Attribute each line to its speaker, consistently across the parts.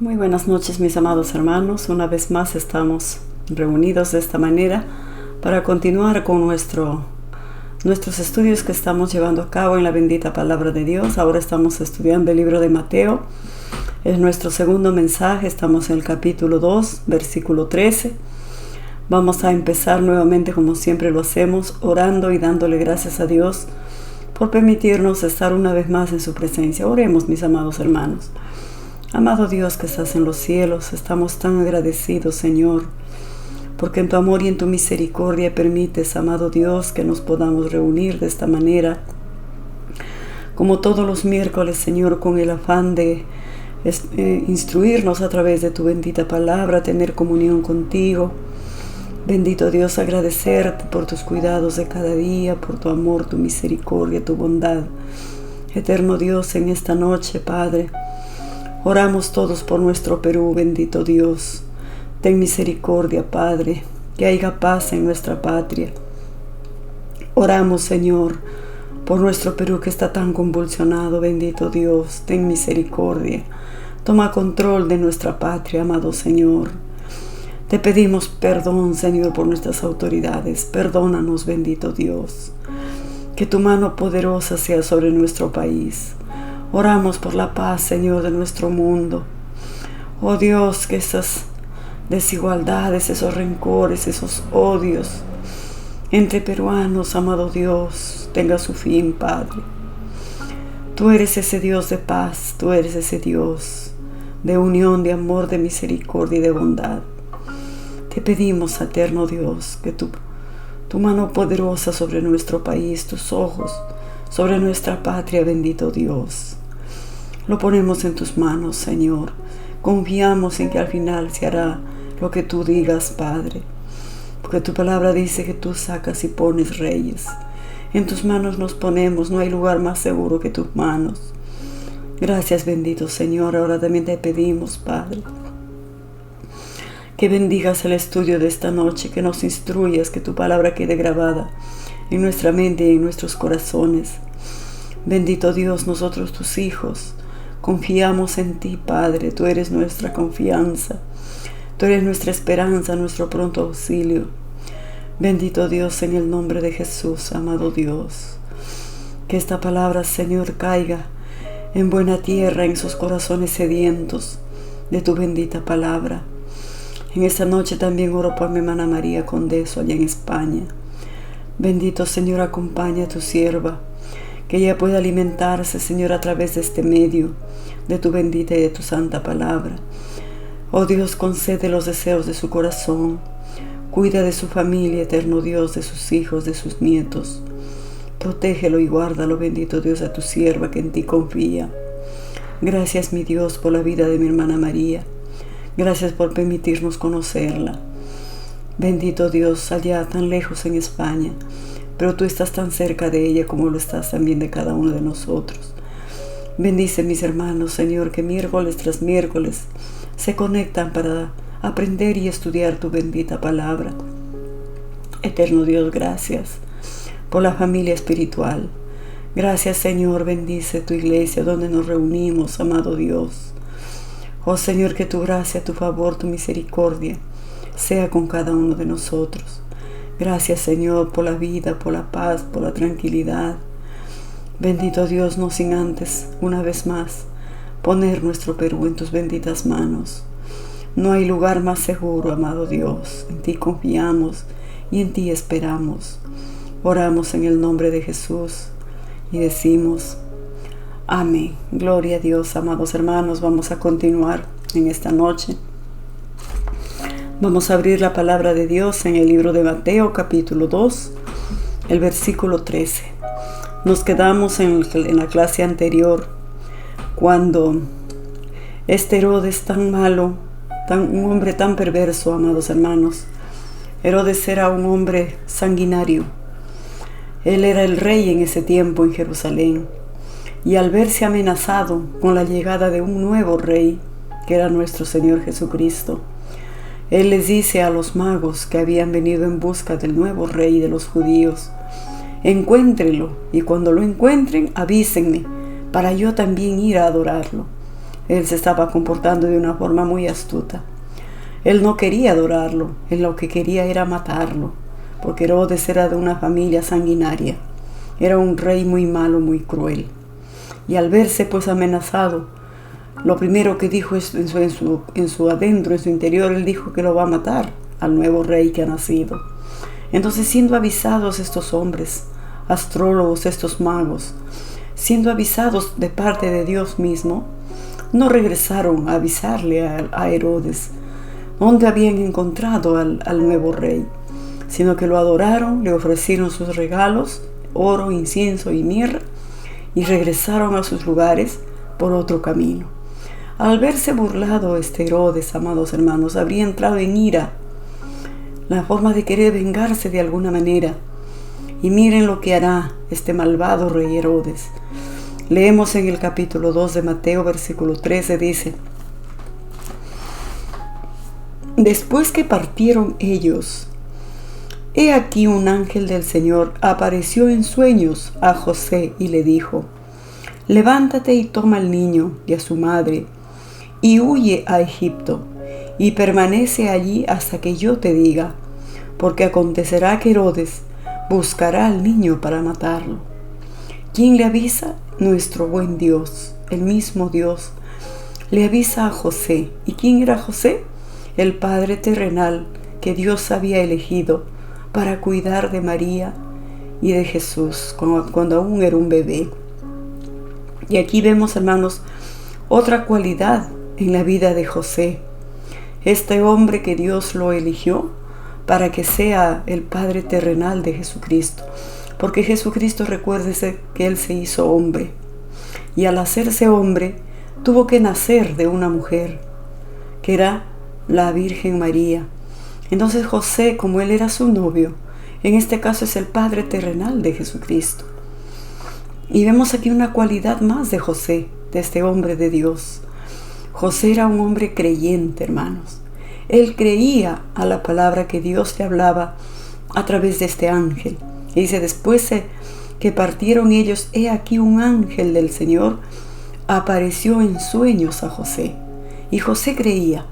Speaker 1: Muy buenas noches, mis amados hermanos. Una vez más estamos reunidos de esta manera para continuar con nuestros estudios que estamos llevando a cabo en la bendita palabra de Dios. Ahora estamos estudiando el libro de Mateo. Es nuestro segundo mensaje. Estamos en el capítulo 2, versículo 13. Vamos a empezar nuevamente, como siempre lo hacemos, orando y dándole gracias a Dios por permitirnos estar una vez más en su presencia. Oremos, mis amados hermanos. Amado Dios que estás en los cielos, estamos tan agradecidos, Señor, porque en tu amor y en tu misericordia permites, amado Dios, que nos podamos reunir de esta manera, como todos los miércoles, Señor, con el afán de instruirnos a través de tu bendita palabra, tener comunión contigo. Bendito Dios, agradecerte por tus cuidados de cada día, por tu amor, tu misericordia, tu bondad. Eterno Dios, en esta noche, Padre, oramos todos por nuestro Perú, bendito Dios. Ten misericordia, Padre, que haya paz en nuestra patria. Oramos, Señor, por nuestro Perú que está tan convulsionado, bendito Dios. Ten misericordia. Toma control de nuestra patria, amado Señor. Te pedimos perdón, Señor, por nuestras autoridades. Perdónanos, bendito Dios. Que tu mano poderosa sea sobre nuestro país. Oramos por la paz, Señor, de nuestro mundo. Oh Dios, que esas desigualdades, esos rencores, esos odios entre peruanos, amado Dios, tenga su fin, Padre. Tú eres ese Dios de paz, tú eres ese Dios de unión, de amor, de misericordia y de bondad. Te pedimos, eterno Dios, que tu mano poderosa sobre nuestro país, tus ojos sobre nuestra patria, bendito Dios. Lo ponemos en tus manos, Señor. Confiamos en que al final se hará lo que tú digas, Padre. Porque tu palabra dice que tú sacas y pones reyes. En tus manos nos ponemos, no hay lugar más seguro que tus manos. Gracias, bendito Señor. Ahora también te pedimos, Padre, que bendigas el estudio de esta noche, que nos instruyas, que tu palabra quede grabada en nuestra mente y en nuestros corazones. Bendito Dios, nosotros tus hijos, confiamos en ti, Padre. Tú eres nuestra confianza. Tú eres nuestra esperanza, nuestro pronto auxilio. Bendito Dios, en el nombre de Jesús, amado Dios. Que esta palabra, Señor, caiga en buena tierra, en sus corazones sedientos de tu bendita palabra. En esta noche también oro por mi hermana María Condeso, allá en España. Bendito Señor, acompaña a tu sierva, que ella pueda alimentarse, Señor, a través de este medio, de tu bendita y de tu santa palabra. Oh Dios, concede los deseos de su corazón. Cuida de su familia, eterno Dios, de sus hijos, de sus nietos. Protégelo y guárdalo, bendito Dios, a tu sierva que en ti confía. Gracias, mi Dios, por la vida de mi hermana María. Gracias por permitirnos conocerla. Bendito Dios, allá tan lejos en España, pero tú estás tan cerca de ella como lo estás también de cada uno de nosotros. Bendice mis hermanos, Señor, que miércoles tras miércoles se conectan para aprender y estudiar tu bendita palabra. Eterno Dios, gracias por la familia espiritual. Gracias, Señor, bendice tu iglesia donde nos reunimos, amado Dios. Oh Señor, que tu gracia, tu favor, tu misericordia sea con cada uno de nosotros. Gracias, Señor, por la vida, por la paz, por la tranquilidad. Bendito Dios, no sin antes, una vez más, poner nuestro Perú en tus benditas manos. No hay lugar más seguro, amado Dios. En ti confiamos y en ti esperamos. Oramos en el nombre de Jesús y decimos amén. Gloria a Dios, amados hermanos. Vamos a continuar en esta noche. Vamos a abrir la palabra de Dios en el libro de Mateo, capítulo 2, el versículo 13. Nos quedamos en la clase anterior cuando este Herodes tan malo, un hombre tan perverso, amados hermanos. Herodes era un hombre sanguinario. Él era el rey en ese tiempo en Jerusalén. Y al verse amenazado con la llegada de un nuevo rey, que era nuestro Señor Jesucristo, Él les dice a los magos que habían venido en busca del nuevo rey de los judíos: encuéntrenlo, y cuando lo encuentren, avísenme, para yo también ir a adorarlo. Él se estaba comportando de una forma muy astuta. Él no quería adorarlo, él lo que quería era matarlo, porque Herodes era de una familia sanguinaria. Era un rey muy malo, muy cruel. Y al verse pues amenazado, lo primero que dijo es en su adentro, en su interior, él dijo que lo va a matar al nuevo rey que ha nacido. Entonces, siendo avisados estos hombres, astrólogos, estos magos, siendo avisados de parte de Dios mismo, no regresaron a avisarle a Herodes dónde habían encontrado al nuevo rey, sino que lo adoraron, le ofrecieron sus regalos, oro, incienso y mirra, y regresaron a sus lugares por otro camino. Al verse burlado Herodes, amados hermanos, habría entrado en ira, la forma de querer vengarse de alguna manera. Y miren lo que hará este malvado rey Herodes. Leemos en el capítulo 2 de Mateo, versículo 13, dice: Después que partieron ellos, he aquí un ángel del Señor apareció en sueños a José y le dijo: Levántate y toma al niño y a su madre, y huye a Egipto, y permanece allí hasta que yo te diga, porque acontecerá que Herodes buscará al niño para matarlo. ¿Quién le avisa? Nuestro buen Dios, el mismo Dios, le avisa a José. ¿Y quién era José? El Padre terrenal que Dios había elegido para cuidar de María y de Jesús cuando aún era un bebé. Y aquí vemos, hermanos, otra cualidad en la vida de José. Este hombre que Dios lo eligió para que sea el Padre terrenal de Jesucristo. Porque Jesucristo, recuérdese que Él se hizo hombre. Y al hacerse hombre, tuvo que nacer de una mujer, que era la Virgen María. Entonces José, como él era su novio, en este caso es el Padre terrenal de Jesucristo. Y vemos aquí una cualidad más de José, de este hombre de Dios. José era un hombre creyente, hermanos. Él creía a la palabra que Dios le hablaba a través de este ángel. Y dice: después que partieron ellos, he aquí un ángel del Señor apareció en sueños a José. Y José creía.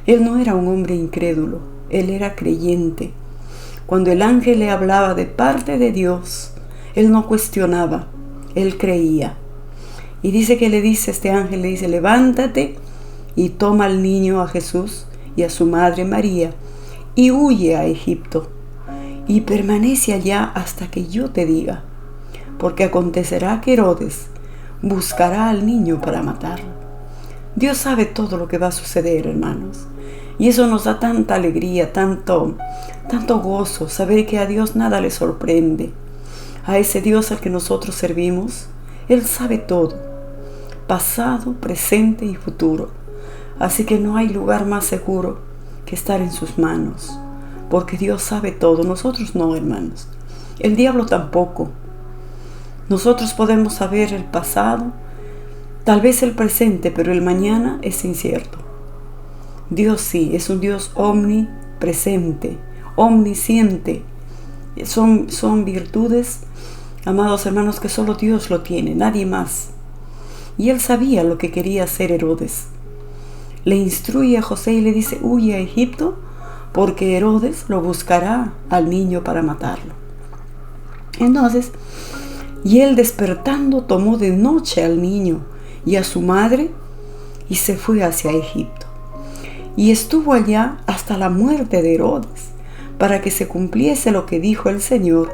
Speaker 1: Él no era un hombre incrédulo, él era creyente. Cuando el ángel le hablaba de parte de Dios, él no cuestionaba, él creía. Y dice que le dice este ángel, le dice: levántate y toma al niño, a Jesús y a su madre María, y huye a Egipto, y permanece allá hasta que yo te diga, porque acontecerá que Herodes buscará al niño para matarlo. Dios sabe todo lo que va a suceder, hermanos. Y eso nos da tanta alegría, tanto gozo, saber que a Dios nada le sorprende. A ese Dios al que nosotros servimos, Él sabe todo, pasado, presente y futuro. Así que no hay lugar más seguro que estar en sus manos, porque Dios sabe todo, nosotros no, hermanos. El diablo tampoco. Nosotros podemos saber el pasado, tal vez el presente, pero el mañana es incierto. Dios sí, es un Dios omnipresente, omnisciente. Son virtudes, amados hermanos, que solo Dios lo tiene, nadie más. Y él sabía lo que quería hacer Herodes. Le instruye a José y le dice: huye a Egipto, porque Herodes lo buscará al niño para matarlo. Entonces, y él despertando tomó de noche al niño y a su madre y se fue hacia Egipto. Y estuvo allá hasta la muerte de Herodes, para que se cumpliese lo que dijo el Señor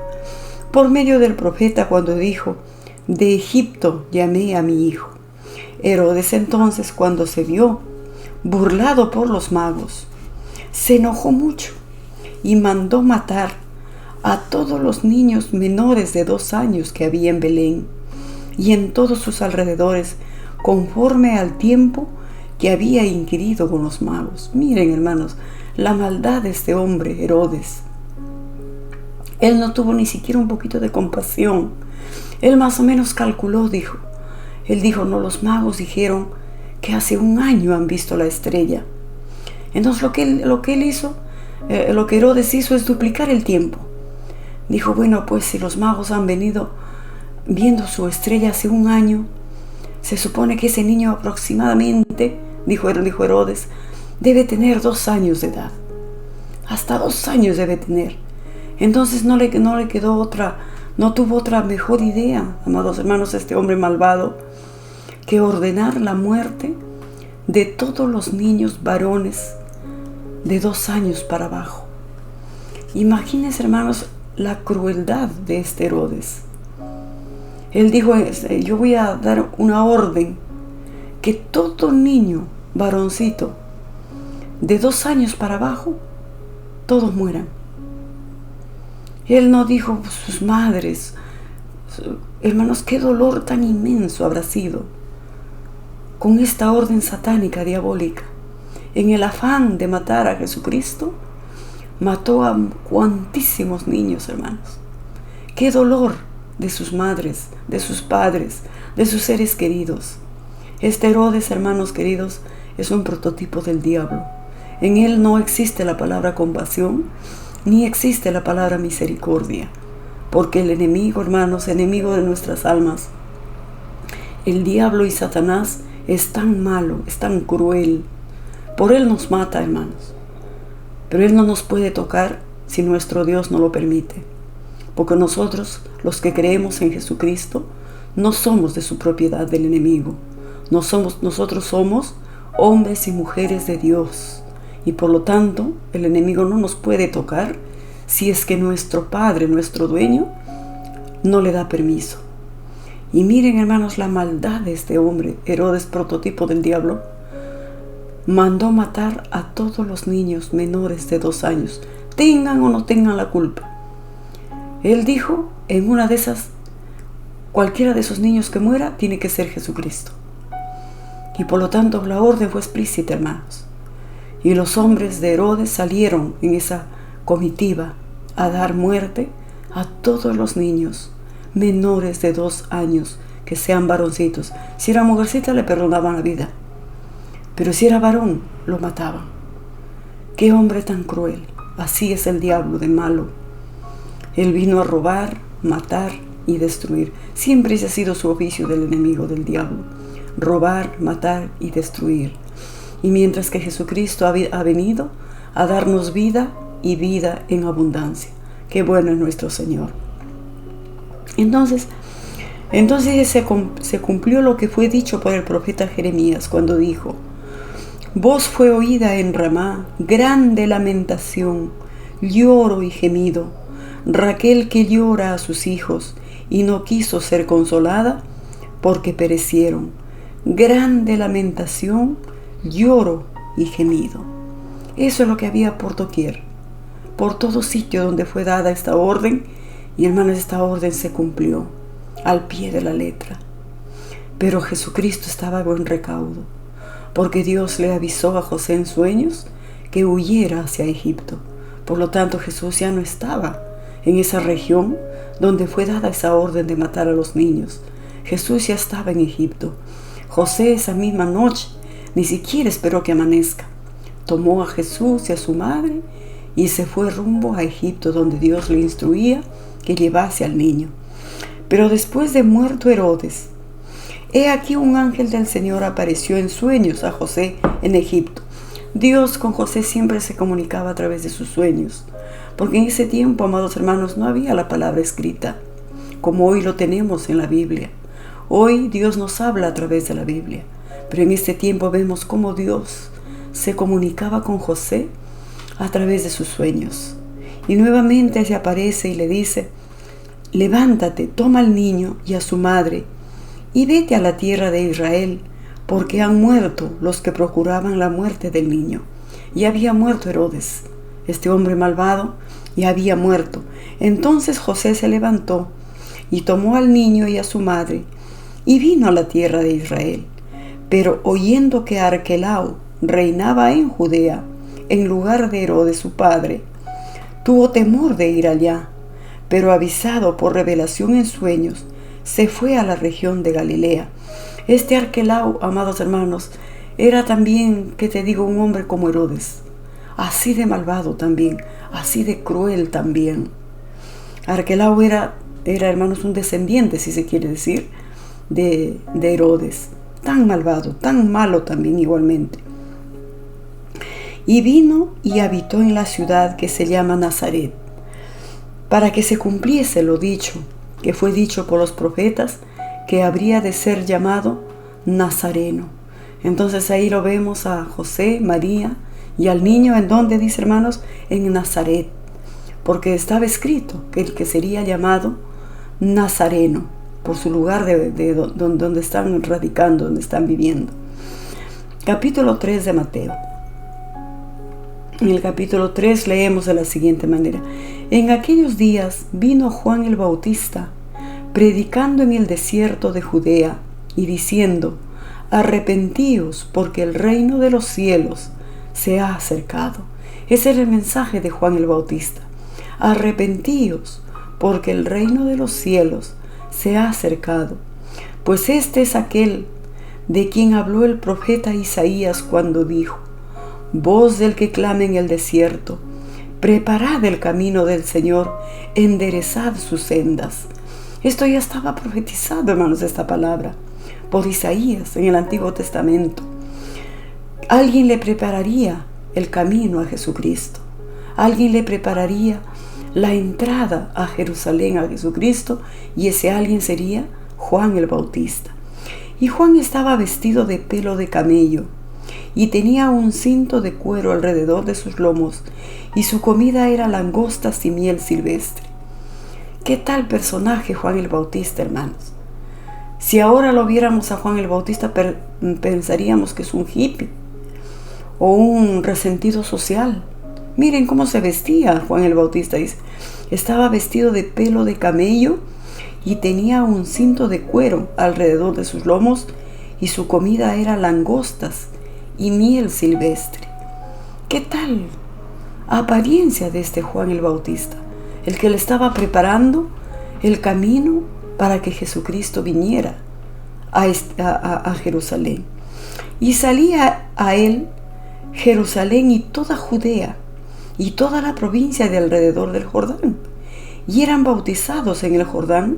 Speaker 1: por medio del profeta cuando dijo: de Egipto llamé a mi hijo. Herodes entonces, cuando se vio burlado por los magos, se enojó mucho y mandó matar a todos los niños menores de 2 años que había en Belén y en todos sus alrededores, conforme al tiempo que había inquirido con los magos. Miren, hermanos, la maldad de este hombre, Herodes. Él no tuvo ni siquiera un poquito de compasión. Él más o menos calculó, dijo. Él dijo: no, los magos dijeron que hace 1 año han visto la estrella. Entonces lo que él hizo, lo que Herodes hizo es duplicar el tiempo. Dijo: bueno, pues si los magos han venido viendo su estrella hace 1 año, Se supone que ese niño aproximadamente, dijo Herodes, debe tener 2 años de edad. Hasta 2 años debe tener. Entonces no le quedó otra, no tuvo otra mejor idea, amados hermanos, este hombre malvado, que ordenar la muerte de todos los niños varones de 2 años para abajo. Imagínense, hermanos, la crueldad de este Herodes. Él dijo, yo voy a dar una orden que todo niño varoncito de 2 años para abajo, todos mueran. Él no dijo sus madres. Hermanos, qué dolor tan inmenso habrá sido con esta orden satánica, diabólica. En el afán de matar a Jesucristo, mató a cuantísimos niños, hermanos. Qué dolor de sus madres, de sus padres, de sus seres queridos. Este Herodes, hermanos queridos, es un prototipo del diablo. En él no existe la palabra compasión, ni existe la palabra misericordia, porque el enemigo, hermanos, enemigo de nuestras almas, el diablo y Satanás, es tan malo, es tan cruel. Por él nos mata, hermanos. Pero él no nos puede tocar si nuestro Dios no lo permite. Porque nosotros, los que creemos en Jesucristo, no somos de su propiedad del enemigo. Nosotros somos hombres y mujeres de Dios. Y por lo tanto, el enemigo no nos puede tocar si es que nuestro Padre, nuestro dueño, no le da permiso. Y miren, hermanos, la maldad de este hombre, Herodes, prototipo del diablo. Mandó matar a todos los niños menores de 2 años, tengan o no tengan la culpa. Él dijo, en una de esas, cualquiera de esos niños que muera tiene que ser Jesucristo. Y por lo tanto la orden fue explícita, hermanos. Y los hombres de Herodes salieron en esa comitiva a dar muerte a todos los niños menores de 2 años, que sean varoncitos. Si era mujercita, le perdonaban la vida. Pero si era varón, lo mataban. ¡Qué hombre tan cruel! Así es el diablo de malo. Él vino a robar, matar y destruir. Siempre ese ha sido su oficio del enemigo, del diablo. Robar, matar y destruir. Y mientras que Jesucristo ha venido a darnos vida y vida en abundancia. ¡Qué bueno es nuestro Señor! Entonces se cumplió lo que fue dicho por el profeta Jeremías cuando dijo: voz fue oída en Ramá, grande lamentación, lloro y gemido. Raquel que llora a sus hijos y no quiso ser consolada porque perecieron. Grande lamentación, lloro y gemido. Eso es lo que había por doquier, por todo sitio donde fue dada esta orden. Y hermanos, esta orden se cumplió al pie de la letra. Pero Jesucristo estaba a buen recaudo, porque Dios le avisó a José en sueños que huyera hacia Egipto. Por lo tanto, Jesús ya no estaba en esa región donde fue dada esa orden de matar a los niños. Jesús ya estaba en Egipto. José esa misma noche ni siquiera esperó que amanezca. Tomó a Jesús y a su madre y se fue rumbo a Egipto, donde Dios le instruía que llevase al niño. Pero después de muerto Herodes, he aquí un ángel del Señor apareció en sueños a José en Egipto. Dios con José siempre se comunicaba a través de sus sueños, porque en ese tiempo, amados hermanos, no había la palabra escrita, como hoy lo tenemos en la Biblia. Hoy Dios nos habla a través de la Biblia, pero en este tiempo vemos cómo Dios se comunicaba con José a través de sus sueños. Y nuevamente se aparece y le dice: levántate, toma al niño y a su madre, y vete a la tierra de Israel, porque han muerto los que procuraban la muerte del niño. Y había muerto Herodes, este hombre malvado, y había muerto. Entonces José se levantó y tomó al niño y a su madre, y vino a la tierra de Israel. Pero oyendo que Arquelao reinaba en Judea, en lugar de Herodes su padre, tuvo temor de ir allá, pero avisado por revelación en sueños, se fue a la región de Galilea. Este Arquelao, amados hermanos, era también, que te digo, un hombre como Herodes, así de malvado también, así de cruel también. Arquelao era, hermanos, un descendiente, si se quiere decir, de Herodes, tan malvado, tan malo también igualmente. Y vino y habitó en la ciudad que se llama Nazaret, para que se cumpliese lo dicho, que fue dicho por los profetas, que habría de ser llamado Nazareno. Entonces ahí lo vemos a José, María y al niño, ¿en dónde dice, hermanos? En Nazaret, porque estaba escrito que el que sería llamado Nazareno, por su lugar donde están radicando, donde están viviendo. Capítulo 3 de Mateo. En el capítulo 3 leemos de la siguiente manera: en aquellos días vino Juan el Bautista, predicando en el desierto de Judea y diciendo: arrepentíos, porque el reino de los cielos se ha acercado. Ese era el mensaje de Juan el Bautista: arrepentíos, porque el reino de los cielos se ha acercado. Pues este es aquel de quien habló el profeta Isaías cuando dijo: voz del que clama en el desierto, preparad el camino del Señor, enderezad sus sendas. Esto ya estaba profetizado, hermanos, esta palabra, por Isaías en el Antiguo Testamento. Alguien le prepararía el camino a Jesucristo. Alguien le prepararía la entrada a Jerusalén, a Jesucristo, y ese alguien sería Juan el Bautista. Y Juan estaba vestido de pelo de camello y tenía un cinto de cuero alrededor de sus lomos, y su comida era langostas y miel silvestre. ¿Qué tal personaje Juan el Bautista, hermanos? Si ahora lo viéramos a Juan el Bautista, pensaríamos que es un hippie o un resentido social. Miren cómo se vestía Juan el Bautista. Dice, estaba vestido de pelo de camello y tenía un cinto de cuero alrededor de sus lomos, y su comida era langostas y miel silvestre. ¿Qué tal apariencia de este Juan el Bautista? El que le estaba preparando el camino para que Jesucristo viniera a Jerusalén. Y salía a él Jerusalén y toda Judea y toda la provincia de alrededor del Jordán, y eran bautizados en el Jordán,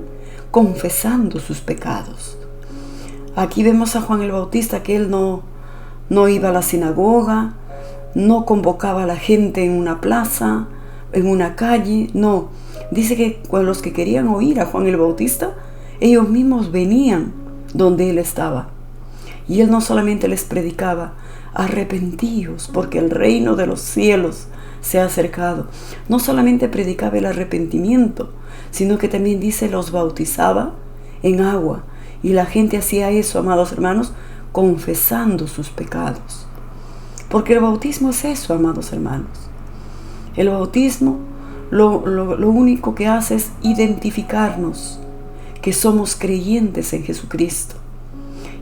Speaker 1: confesando sus pecados. Aquí vemos a Juan el Bautista que él no iba a la sinagoga, no convocaba a la gente en una plaza, en una calle, no. Dice que los que querían oír a Juan el Bautista, ellos mismos venían donde él estaba. Y él no solamente les predicaba: arrepentíos, porque el reino de los cielos se ha acercado. No solamente predicaba el arrepentimiento, sino que también dice los bautizaba en agua. Y la gente hacía eso, amados hermanos, confesando sus pecados. Porque el bautismo es eso, amados hermanos. El bautismo lo único que hace es identificarnos que somos creyentes en Jesucristo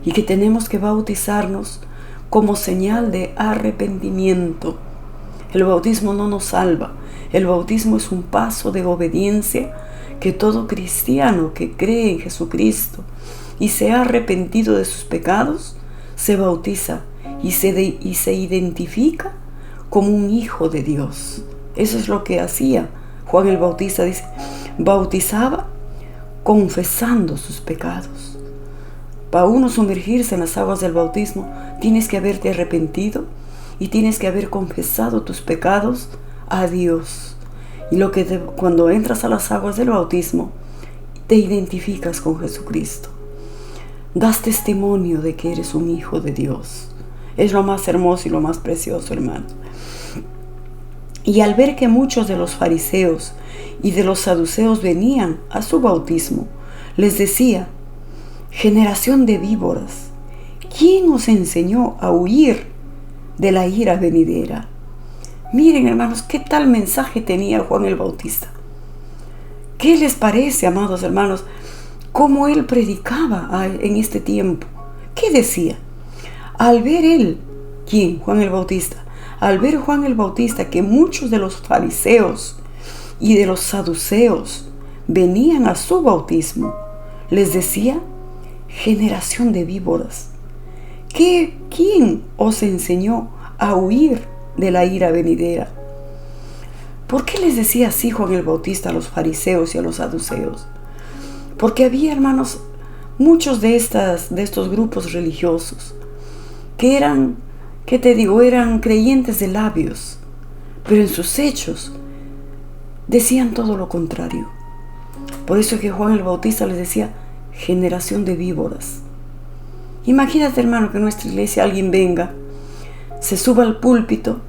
Speaker 1: y que tenemos que bautizarnos como señal de arrepentimiento. El bautismo no nos salva. El bautismo es un paso de obediencia que todo cristiano que cree en Jesucristo y se ha arrepentido de sus pecados, se bautiza y se identifica como un hijo de Dios. Eso es lo que hacía Juan el Bautista. Dice, bautizaba confesando sus pecados. Para uno sumergirse en las aguas del bautismo, tienes que haberte arrepentido y tienes que haber confesado tus pecados a Dios. Y cuando entras a las aguas del bautismo, te identificas con Jesucristo. Das testimonio de que eres un hijo de Dios. Es lo más hermoso y lo más precioso, hermano. Y al ver que muchos de los fariseos y de los saduceos venían a su bautismo, les decía: generación de víboras, ¿quién os enseñó a huir de la ira venidera? Miren, hermanos, qué tal mensaje tenía Juan el Bautista. ¿Qué les parece, amados hermanos, cómo él predicaba en este tiempo? ¿Qué decía? Al ver él, ¿quién? Juan el Bautista. Al ver Juan el Bautista que muchos de los fariseos y de los saduceos venían a su bautismo, les decía: generación de víboras, ¿quién os enseñó a huir de la ira venidera? ¿Por qué les decía así Juan el Bautista a los fariseos y a los saduceos? Porque había, hermanos, muchos de estos grupos religiosos que eran, eran creyentes de labios, pero en sus hechos decían todo lo contrario. Por eso que Juan el Bautista les decía, generación de víboras. Imagínate, hermano, que en nuestra iglesia alguien venga, se suba al púlpito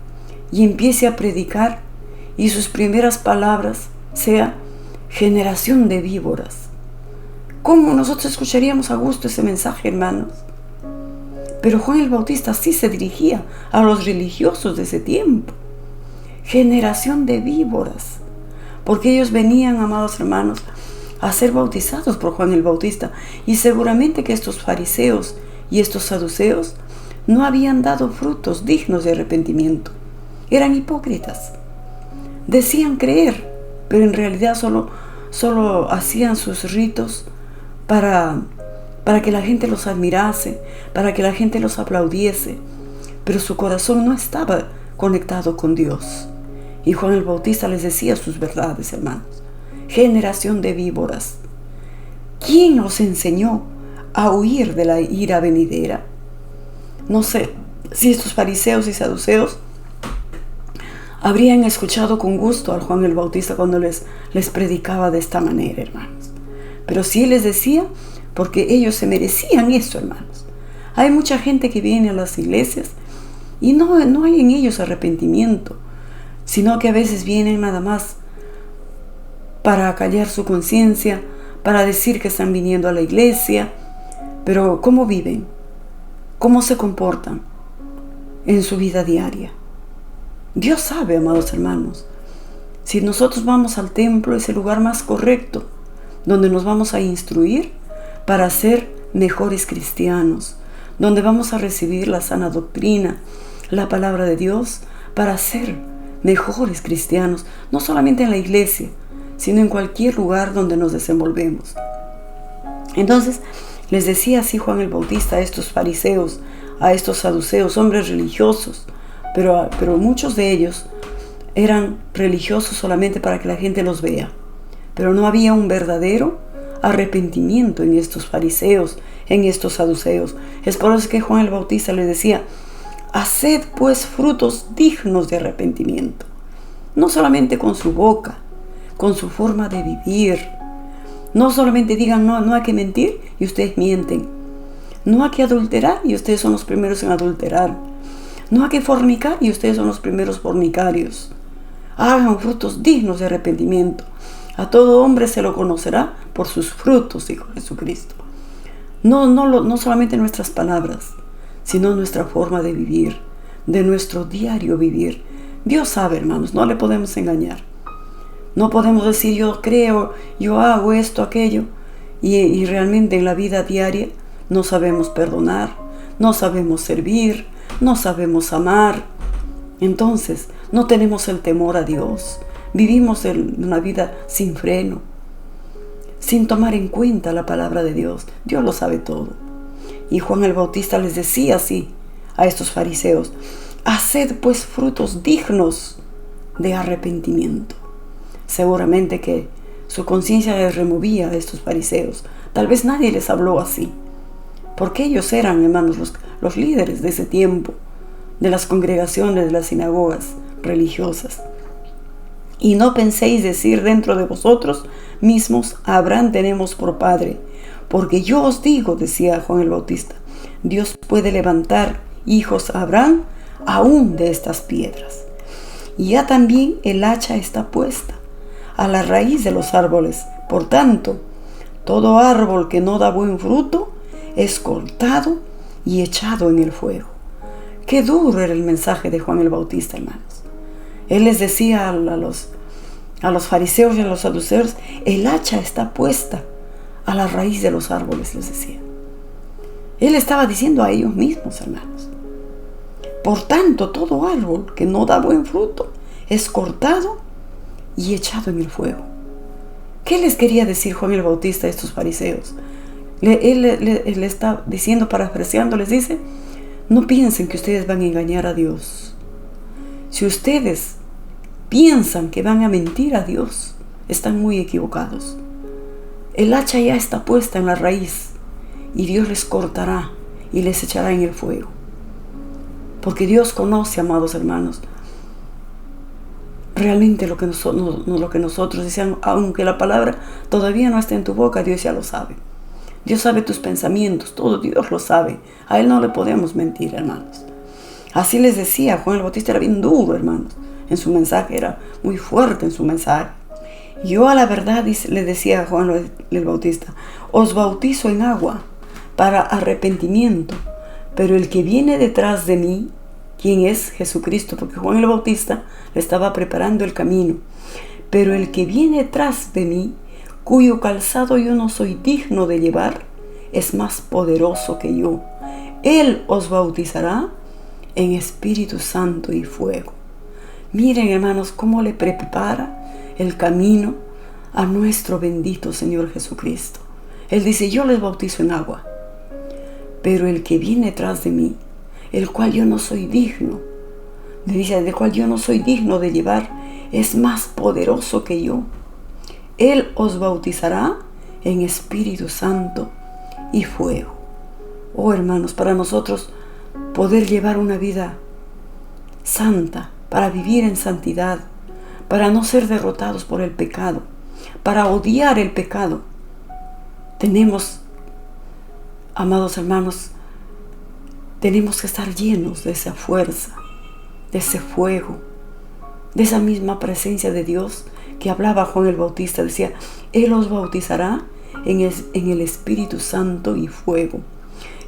Speaker 1: y empiece a predicar y sus primeras palabras sea generación de víboras. ¿Cómo nosotros escucharíamos a gusto ese mensaje, hermanos? Pero Juan el Bautista sí se dirigía a los religiosos de ese tiempo. Generación de víboras. Porque ellos venían, amados hermanos, a ser bautizados por Juan el Bautista. Y seguramente que estos fariseos y estos saduceos no habían dado frutos dignos de arrepentimiento. Eran hipócritas. Decían creer, pero en realidad solo hacían sus ritos para que la gente los admirase, para que la gente los aplaudiese, pero su corazón no estaba conectado con Dios. Y Juan el Bautista les decía sus verdades, hermanos. Generación de víboras. ¿Quién os enseñó a huir de la ira venidera? No sé si estos fariseos y saduceos habrían escuchado con gusto al Juan el Bautista cuando les predicaba de esta manera, hermanos. Pero sí les decía, porque ellos se merecían eso, hermanos. Hay mucha gente que viene a las iglesias y no hay en ellos arrepentimiento, sino que a veces vienen nada más para callar su conciencia, para decir que están viniendo a la iglesia. Pero ¿cómo viven? ¿Cómo se comportan en su vida diaria? Dios sabe, amados hermanos. Si nosotros vamos al templo, es el lugar más correcto, donde nos vamos a instruir para ser mejores cristianos, donde vamos a recibir la sana doctrina, la palabra de Dios, para ser mejores cristianos, no solamente en la iglesia, sino en cualquier lugar donde nos desenvolvemos. Entonces, les decía así Juan el Bautista a estos fariseos, a estos saduceos, hombres religiosos, pero muchos de ellos eran religiosos solamente para que la gente los vea. Pero no había un verdadero arrepentimiento en estos fariseos, en estos saduceos. Es por eso que Juan el Bautista les decía, haced pues frutos dignos de arrepentimiento. No solamente con su boca, con su forma de vivir. No solamente digan, no hay que mentir y ustedes mienten. No hay que adulterar y ustedes son los primeros en adulterar. No hay que fornicar y ustedes son los primeros fornicarios. Hagan frutos dignos de arrepentimiento. A todo hombre se lo conocerá por sus frutos, dijo Jesucristo. No solamente nuestras palabras, sino nuestra forma de vivir, de nuestro diario vivir. Dios sabe, hermanos, no le podemos engañar. No podemos decir yo creo, yo hago esto, aquello, y realmente en la vida diaria no sabemos perdonar, no sabemos servir, no sabemos amar. Entonces no tenemos el temor a Dios. Vivimos una vida sin freno, sin tomar en cuenta la palabra de Dios. Dios lo sabe todo. Y Juan el Bautista les decía así a estos fariseos, haced pues frutos dignos de arrepentimiento. Seguramente que su conciencia les removía a estos fariseos. Tal vez nadie les habló así, porque ellos eran, hermanos, los líderes de ese tiempo, de las congregaciones, de las sinagogas religiosas. Y no penséis decir dentro de vosotros mismos, a Abraham tenemos por padre. Porque yo os digo, decía Juan el Bautista, Dios puede levantar hijos a Abraham aún de estas piedras. Y ya también el hacha está puesta a la raíz de los árboles. Por tanto, todo árbol que no da buen fruto es cortado y echado en el fuego. Qué duro era el mensaje de Juan el Bautista, hermanos. Él les decía a los fariseos y a los saduceos, el hacha está puesta a la raíz de los árboles, les decía. Él estaba diciendo a ellos mismos, hermanos. Por tanto, todo árbol que no da buen fruto es cortado y echado en el fuego. ¿Qué les quería decir Juan el Bautista a estos fariseos? Él le está diciendo, parafraseando, les dice, no piensen que ustedes van a engañar a Dios. Si ustedes piensan que van a mentir a Dios, están muy equivocados. El hacha ya está puesta en la raíz y Dios les cortará y les echará en el fuego. Porque Dios conoce, amados hermanos, realmente lo que nosotros decíamos, aunque la palabra todavía no está en tu boca, Dios ya lo sabe. Dios sabe tus pensamientos, todo Dios lo sabe. A Él no le podemos mentir, hermanos. Así les decía, Juan el Bautista era bien duro, hermanos. En su mensaje era muy fuerte en su mensaje. Yo a la verdad, le decía a Juan el Bautista, os bautizo en agua para arrepentimiento, pero el que viene detrás de mí, ¿quién es? Jesucristo, porque Juan el Bautista le estaba preparando el camino. Pero el que viene detrás de mí, cuyo calzado yo no soy digno de llevar, es más poderoso que yo. Él os bautizará en Espíritu Santo y fuego. Miren, hermanos, cómo le prepara el camino a nuestro bendito Señor Jesucristo. Él dice, yo les bautizo en agua, pero el que viene tras de mí, el cual yo no soy digno, le dice, del cual yo no soy digno de llevar, es más poderoso que yo. Él os bautizará en Espíritu Santo y fuego. Oh, hermanos, para nosotros poder llevar una vida santa, para vivir en santidad, para no ser derrotados por el pecado, para odiar el pecado, tenemos, amados hermanos, tenemos que estar llenos de esa fuerza, de ese fuego, de esa misma presencia de Dios que hablaba Juan el Bautista. Decía, Él os bautizará en el Espíritu Santo y fuego.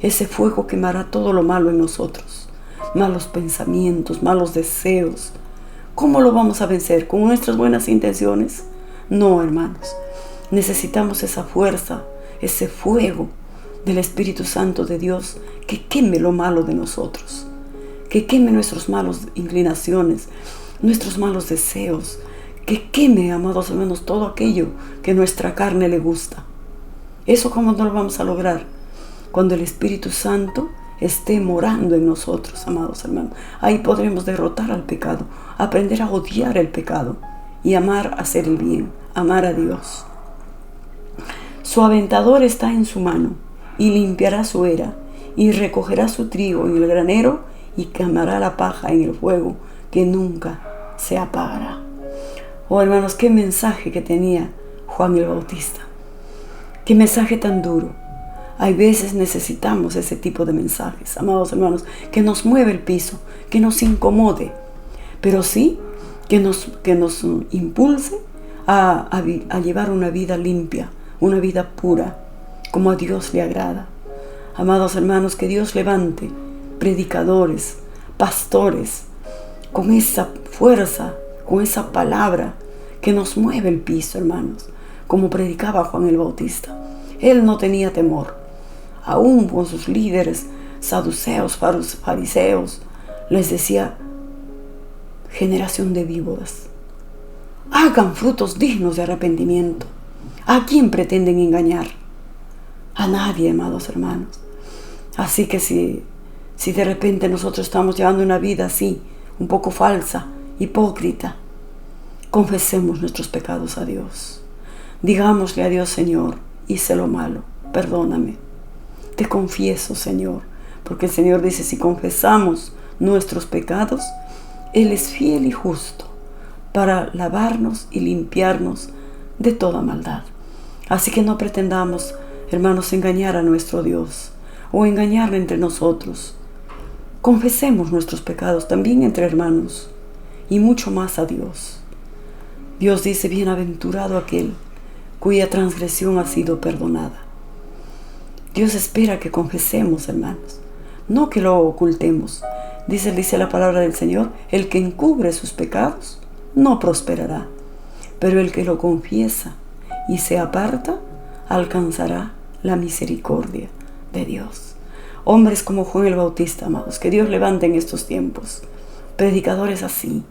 Speaker 1: Ese fuego quemará todo lo malo en nosotros, malos pensamientos, malos deseos. ¿Cómo lo vamos a vencer? ¿Con nuestras buenas intenciones? No, hermanos. Necesitamos esa fuerza, ese fuego del Espíritu Santo de Dios que queme lo malo de nosotros, que queme nuestras malas inclinaciones, nuestros malos deseos, que queme, amados hermanos, todo aquello que nuestra carne le gusta. ¿Eso cómo no lo vamos a lograr? Cuando el Espíritu Santo esté morando en nosotros, amados hermanos. Ahí podremos derrotar al pecado, aprender a odiar el pecado y amar a hacer el bien, amar a Dios. Su aventador está en su mano y limpiará su era y recogerá su trigo en el granero y quemará la paja en el fuego que nunca se apagará. Oh, hermanos, qué mensaje que tenía Juan el Bautista. Qué mensaje tan duro. Hay veces necesitamos ese tipo de mensajes, amados hermanos, que nos mueve el piso, que nos incomode, pero sí que nos impulse a llevar una vida limpia, una vida pura, como a Dios le agrada. Amados hermanos, que Dios levante predicadores, pastores, con esa fuerza, con esa palabra que nos mueve el piso, hermanos, como predicaba Juan el Bautista. Él no tenía temor, aún con sus líderes, saduceos, fariseos, les decía, generación de víboras, hagan frutos dignos de arrepentimiento. ¿A quién pretenden engañar? A nadie, amados hermanos. Así que si de repente nosotros estamos llevando una vida así, un poco falsa, hipócrita, confesemos nuestros pecados a Dios. Digámosle a Dios, Señor, hice lo malo, perdóname. Te confieso, Señor, porque el Señor dice, si confesamos nuestros pecados, Él es fiel y justo para lavarnos y limpiarnos de toda maldad. Así que no pretendamos, hermanos, engañar a nuestro Dios o engañarle entre nosotros. Confesemos nuestros pecados también entre hermanos y mucho más a Dios. Dios dice, bienaventurado aquel cuya transgresión ha sido perdonada. Dios espera que confesemos, hermanos, no que lo ocultemos. Dice la palabra del Señor, el que encubre sus pecados no prosperará, pero el que lo confiesa y se aparta alcanzará la misericordia de Dios. Hombres como Juan el Bautista, amados, que Dios levante en estos tiempos, predicadores así,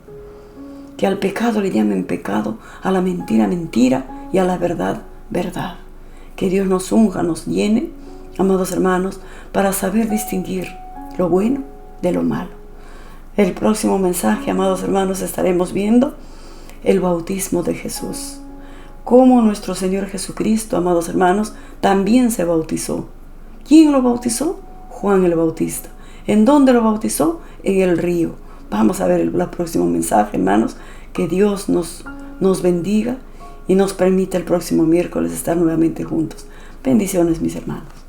Speaker 1: que al pecado le llamen pecado, a la mentira mentira y a la verdad verdad. Que Dios nos unja, nos llene, amados hermanos, para saber distinguir lo bueno de lo malo. El próximo mensaje, amados hermanos, estaremos viendo el bautismo de Jesús. Cómo nuestro Señor Jesucristo, amados hermanos, también se bautizó. ¿Quién lo bautizó? Juan el Bautista. ¿En dónde lo bautizó? En el río. Vamos a ver el próximo mensaje, hermanos. Que Dios nos bendiga y nos permita el próximo miércoles estar nuevamente juntos. Bendiciones, mis hermanos.